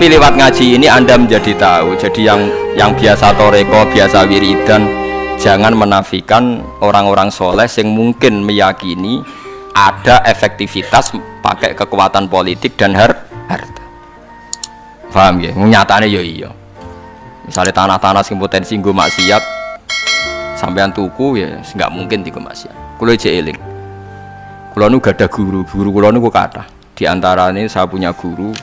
Tapi lewat ngaji ini Anda menjadi tahu. Jadi yang biasa toreko, biasa wiridan, jangan menafikan orang-orang soleh yang mungkin meyakini ada efektivitas pakai kekuatan politik dan harta. Paham ya? Nyatanya ya iya. Misalnya tanah-tanah sing potensi nggo maksiat sampean tuku ya nggak mungkin digo maksiat. Kulo jek eling. Kulo nu gada guru kulo nu kathah. Di antara ini saya punya guru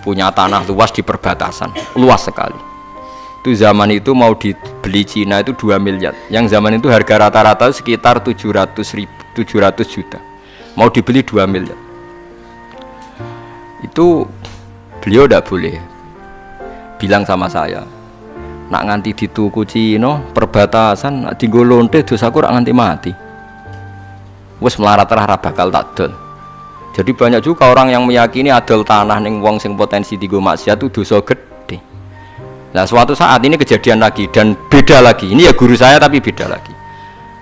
punya tanah luas di perbatasan, luas sekali. Itu zaman itu mau dibeli Cina itu 2 miliar. Yang zaman itu harga rata-rata sekitar 700 juta. Mau dibeli 2 miliar. Itu beliau tidak boleh bilang sama saya, nak nganti dituku Cina perbatasan, nak dienggo lonte dosaku rak nganti mati. Wes melarat ra bakal tak dol. Jadi banyak juga orang yang meyakini adol tanah ning wong sing potensi dienggo maksiat itu dosa gede. Nah, suatu saat ini kejadian lagi dan beda lagi. Ini ya guru saya tapi beda lagi.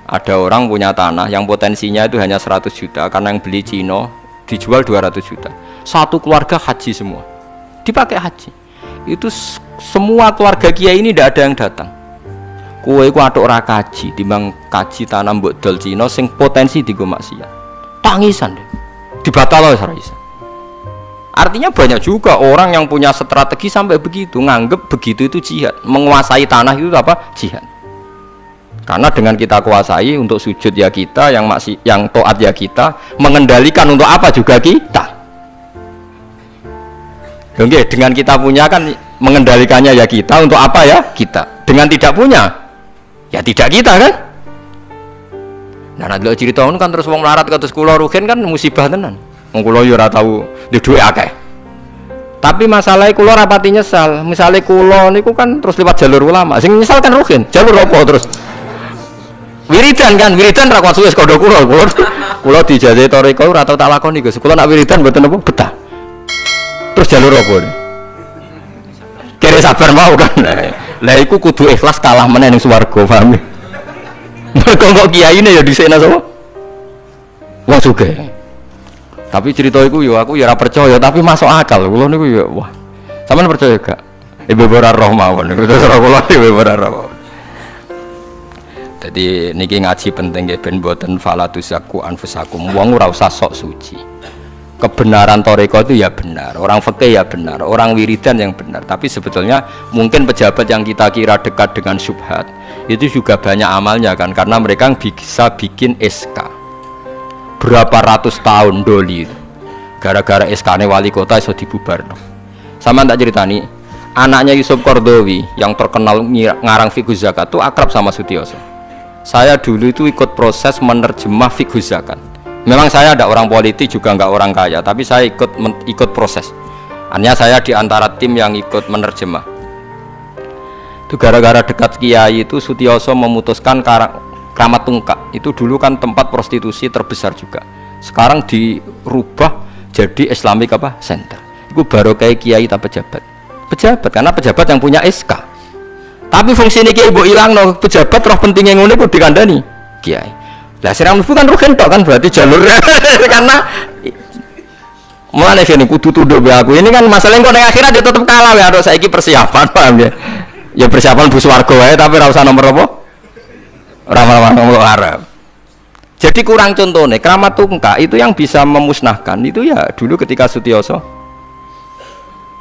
Ada orang punya tanah yang potensinya itu hanya 100 juta karena yang beli Cina dijual 200 juta. Satu keluarga haji semua. Dipakai haji. Itu semua keluarga kiai ini tidak ada yang datang. Kowe iku atuk ora kaji, timbang kaji tanah mbok dol Cina sing potensi dienggo maksiat. Tangisan deh. Dibatal ora iso. Artinya banyak juga orang yang punya strategi sampai begitu, nganggep begitu itu jihad, menguasai tanah itu apa? Jihad. Karena dengan kita kuasai untuk sujud ya kita, yang taat ya kita, mengendalikan untuk apa juga kita. Oke, dengan kita punya kan mengendalikannya ya kita, untuk apa ya kita. Dengan tidak punya ya tidak kita kan. Nah, nanti cerita kan terus wong melarat kados kula rugen kan musibah tenan. Wong kula yo ora tau duwe akeh. Tapi masalahnya kula rapati nyesal. Misalnya kula niku kan terus lewat jalur ulama. Sing nyesal kan rugen. Jalur apa terus? Wiridan kan, wiridan ra kuat suwe kondo kula. Kula dijajahi toriko ora tau tak lakoni Gus. Kula nak wiridan mboten apa betah. Terus jalur apa? Kira sabar mau kan. Lah iku kudu ikhlas kalah meneh ning swarga, paham? Kok kiai ini ya disekna sapa? Wong sugih. Tapi cerita iku yo aku ya ora percaya tapi masuk akal. Kula niku ya wah. Sampeyan percaya gak? Ibu ora roh mawon. Terus kula ibu ora roh. Jadi niki ngaji penting nggih ben mboten falatuzaku anfusakum. Wong ora usah sok suci. Kebenaran toreko itu ya benar, orang fikih ya benar, orang wiridan yang benar. Tapi sebetulnya mungkin pejabat yang kita kira dekat dengan syubhat itu juga banyak amalnya kan, karena mereka bisa bikin SK berapa ratus tahun doli gara-gara SK-nya wali kota iso dibubarno. Sama tak ceritani, anaknya Yusuf Qaradawi yang terkenal ngarang fiqh zakat itu akrab sama Sutioso. Saya dulu itu ikut proses menerjemah fiqh zakat. Memang saya ada orang politik juga nggak orang kaya, tapi saya ikut proses. Hanya saya di antara tim yang ikut menerjemah. Itu gara-gara dekat kiai itu Sutioso memutuskan Kramat Tungkak. Itu dulu kan tempat prostitusi terbesar juga. Sekarang dirubah jadi Islamic apa? Center. Itu baru kayak kiai tak pejabat. Pejabat karena pejabat yang punya SK. Tapi fungsi ini kiai mbok ilangno, pejabat roh pentingnya ngono iku dikandani kiai. Lah sirang mlebu kan rugen tok kan berarti jalurnya karena mulane kene kudu tunduk be aku. Ini kan masalahnya kok ning akhirat dia tetep kalah ya harus saiki persiapan paham ya. Ya persiapan bus warga wae tapi ora usah nomor apa? Ora nomor Arab. Jadi kurang contohnya Kramat Tungkak itu yang bisa memusnahkan itu ya dulu ketika Sutioso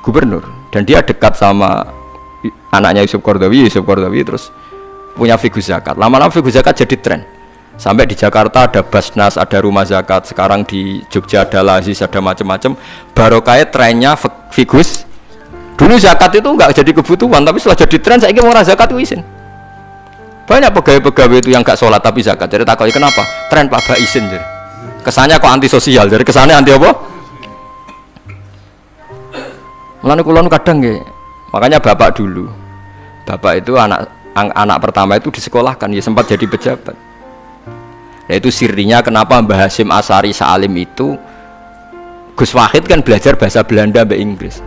gubernur dan dia dekat sama anaknya Yusuf Qaradawi terus punya fiqh zakat. Lama-lama fiqh zakat jadi tren. Sampai di Jakarta ada Basnas, ada rumah zakat. Sekarang di Jogja ada Lazis, ada macam-macam. Barokah trennya figus. Dulu zakat itu enggak jadi kebutuhan, tapi setelah jadi tren saya ingin orang zakat itu izin. Banyak pegawai-pegawai itu yang enggak sholat tapi zakat. Jadi takoi kenapa? Tren Pak Ba izin. Jadi kesannya kok antisosial. Jadi kesannya anti apa? Mulane kula nu kadang nggih. Makanya bapak dulu. Bapak itu anak pertama itu disekolahkan, ya sempat jadi pejabat. Nah itu sirinya kenapa Mbah Hasyim Asari Salim itu Gus Wahid kan belajar bahasa Belanda sampai Inggris.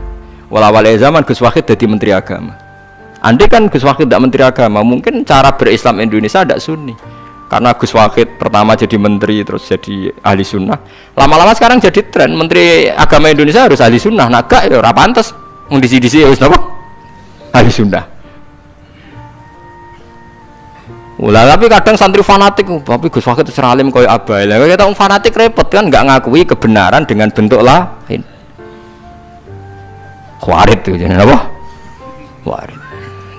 Walawal zaman Gus Wahid jadi Menteri Agama. Andai kan Gus Wahid tidak Menteri Agama, mungkin cara berislam Indonesia tidak sunni. Karena Gus Wahid pertama jadi menteri terus jadi ahli sunnah. Lama-lama sekarang jadi tren Menteri Agama Indonesia harus ahli sunnah. Nah gak ya ora pantes. Wong disi-disi wis napa? Ahli sunnah. Ulah tapi kadang santri fanatik, tapi Gus Fakih itu seralim koyo abai. Lah kita fanatik repot kan enggak ngakui kebenaran dengan bentuk lain. Khawarit itu jenenge apa? Khawarit.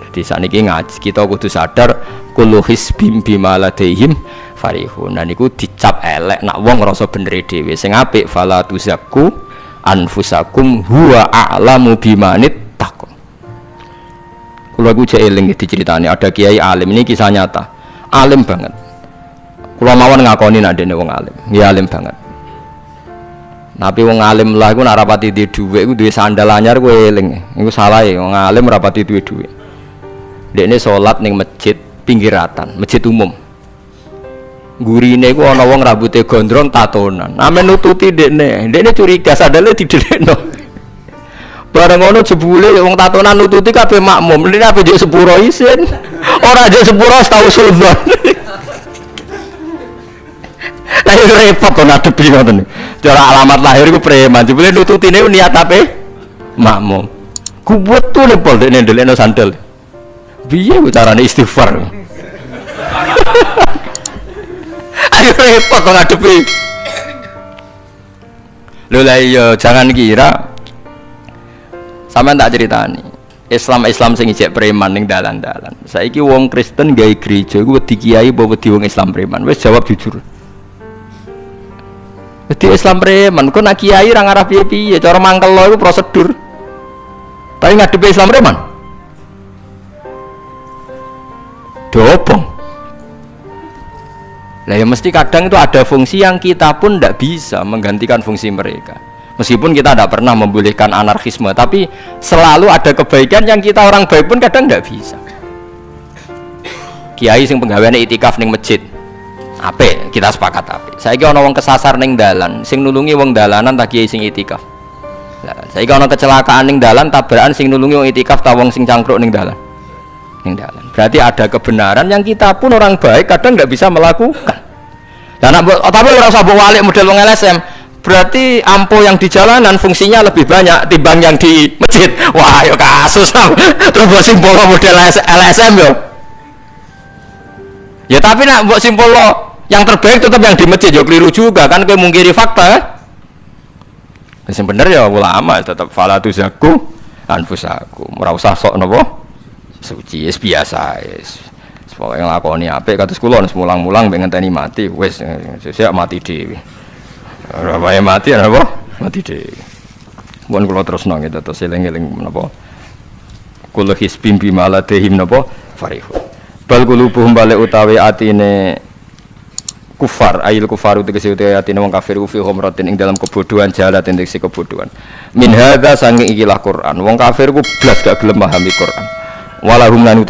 Jadi saniki ngaji kita kudu sadar kullu hisbim bima ladaihim farihun. Nah niku dicap elek nak wong ngrasa bener dhewe. Sing apik fala tuzakku anfusakum huwa a'lamu bimanit taqwa. Kula ku jek eling diceritani ada kiai alim, ini kisah nyata. Alim banget. Kula mawon ngakoni nek dene wong alim. Nggih alim banget. Tapi wong alim lah iku nek rapati duwe dhuwit iku duwe sandal anyar kowe eling. Iku salah e, wong alim rapati duwe dhuwit. Dekne salat ning masjid pinggiratan, masjid umum. Gurine iku ana wong rambute gondrong tatonan. Amen nututi dekne. Dekne curiga sandale didelekno. Bareng ngono jebule wong tatonan nututi kabeh makmum. Lha apa njek sepuro isin. Ora njek sepuro tau sultan. Lah repot to nadepi ngoten. Cara alamat lahir iku preman. Jebule nututine niat ape? Makmum. Kuwet tuh nepol dekne ndelekno sandal. Piye carane istighfar? Ayo repot to ngadepi. Lho lah iya jangan kira sampean tak ceritani. Islam sing ijek preman ning dalan-dalan. Saiki wong Kristen gawe gereja iku wedi kiai apa wedi wong Islam preman? Wis jawab jujur. Wedi Islam preman, kok nak kiai ra ngarah piye-piye, cara mangkel lo iku prosedur. Tapi ngadepi Islam preman. Dobong. Lah ya mesti kadang itu ada fungsi yang kita pun tidak bisa menggantikan fungsi mereka. Meskipun kita tidak pernah membolehkan anarkisme, tapi selalu ada kebaikan yang kita orang baik pun kadang tidak bisa. Kiai sing penggaweane itikaf ning masjid, apik, kita sepakat apik. Saiki ana wong kesasar ning dalan, sing nulungi wong dalanan ta kiai sing itikaf. Lah saiki ana kecelakaan ning dalan, tabrakan sing nulungi wong itikaf ta wong sing cangkruk ning dalan. Berarti ada kebenaran yang kita pun orang baik kadang nggak bisa melakukan. Dan tapi orang sabuk walik model wong LSM, berarti ampo yang di jalanan fungsinya lebih banyak timbang yang di masjid. Wah, yo kasus terus buat simbol model LSM yo. Ya tapi nak buat simbol yang terbaik tetap yang di masjid yo keliru juga kan, kowe mungkiri fakta kan. Sing bener ya ulama tetap fala tuzaku anfusakum. Ora usah sok napa suci, es biasa, es. Pokoke nglakoni apik kados kula wis mulang-mulang mbek ngenteni mati, wis sesuk mati dhewe. Ora wae mati apa? Mati dhewe. Mun kula terusno nggih terus eling-eling menapa? Kula hisbim bima ladehim napa? Farihu. Bal qulubuhum balik utawi atine kufar, ayil kufaru tegese utawi atine wong kafir fi humratin ing dalam kebodohan jalat tegese kebodohan. Min hadza sange ikilah Quran. Wong kafir ku blas gak gelem memahami Quran. Walahum lan